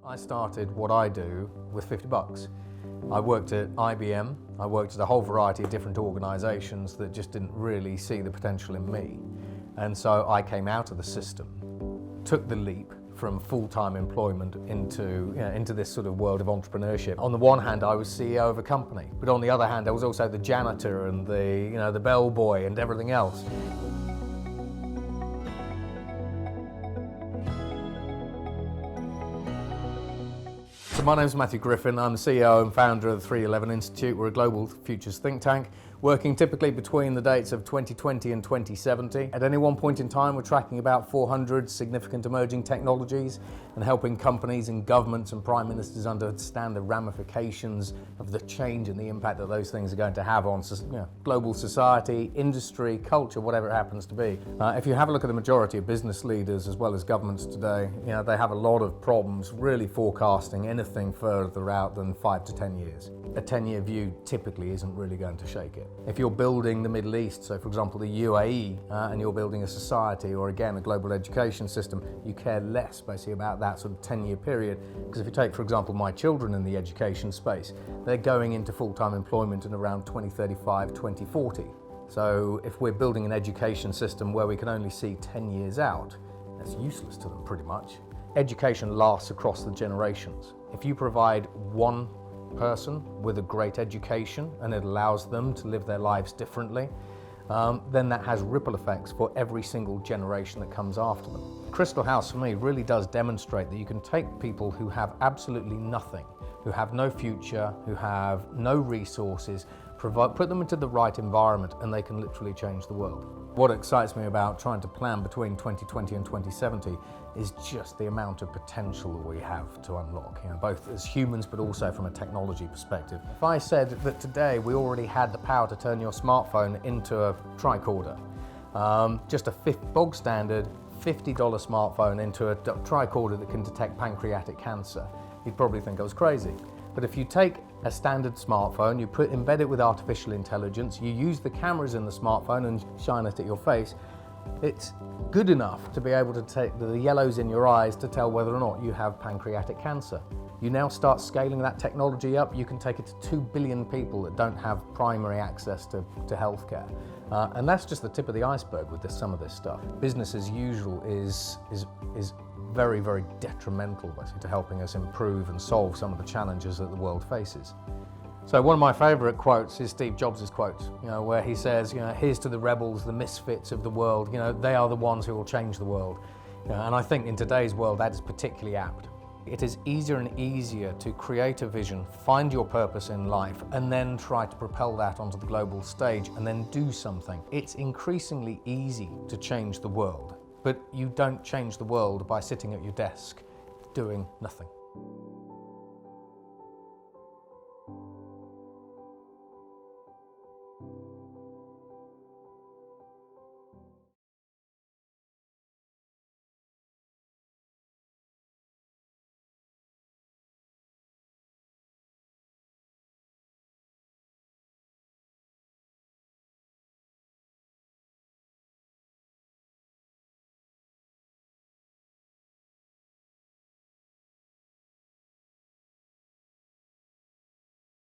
I started what I do with 50 bucks. I worked at IBM, I worked at a whole variety of different organisations that just didn't really see the potential in me. And so I came out of the system, took the leap from full-time employment into this sort of world of entrepreneurship. On the one hand, I was CEO of a company, but on the other hand, I was also the janitor and the bellboy and everything else. So my name is Matthew Griffin. I'm the CEO and founder of the 311 Institute. We're a global futures think tank, working typically between the dates of 2020 and 2070. At any one point in time, we're tracking about 400 significant emerging technologies and helping companies and governments and prime ministers understand the ramifications of the change and the impact that those things are going to have on global society, industry, culture, whatever it happens to be. If you have a look at the majority of business leaders as well as governments today, they have a lot of problems really forecasting anything further out than 5 to 10 years. A 10-year view typically isn't really going to shake it. If you're building the Middle East, so for example the UAE, and you're building a society or again a global education system, you care less basically about that sort of 10-year period, because if you take for example my children in the education space, they're going into full-time employment in around 2035, 2040. So if we're building an education system where we can only see 10 years out, that's useless to them pretty much. Education lasts across the generations. If you provide one person with a great education and it allows them to live their lives differently, then that has ripple effects for every single generation that comes after them. Crystal House for me really does demonstrate that you can take people who have absolutely nothing, who have no future, who have no resources, put them into the right environment and they can literally change the world. What excites me about trying to plan between 2020 and 2070 is just the amount of potential that we have to unlock, both as humans but also from a technology perspective. If I said that today we already had the power to turn your smartphone into a tricorder, just a bog standard $50 smartphone into a tricorder that can detect pancreatic cancer, you'd probably think I was crazy. But if you take a standard smartphone, you embed it with artificial intelligence, you use the cameras in the smartphone and shine it at your face, it's good enough to be able to take the yellows in your eyes to tell whether or not you have pancreatic cancer. You now start scaling that technology up, you can take it to 2 billion people that don't have primary access to healthcare. And that's just the tip of the iceberg with some of this stuff. Business as usual is very, very detrimental basically to helping us improve and solve some of the challenges that the world faces. So one of my favourite quotes is Steve Jobs' quote, where he says, here's to the rebels, the misfits of the world, they are the ones who will change the world. And I think in today's world that is particularly apt. It is easier and easier to create a vision, find your purpose in life, and then try to propel that onto the global stage and then do something. It's increasingly easy to change the world, but you don't change the world by sitting at your desk doing nothing.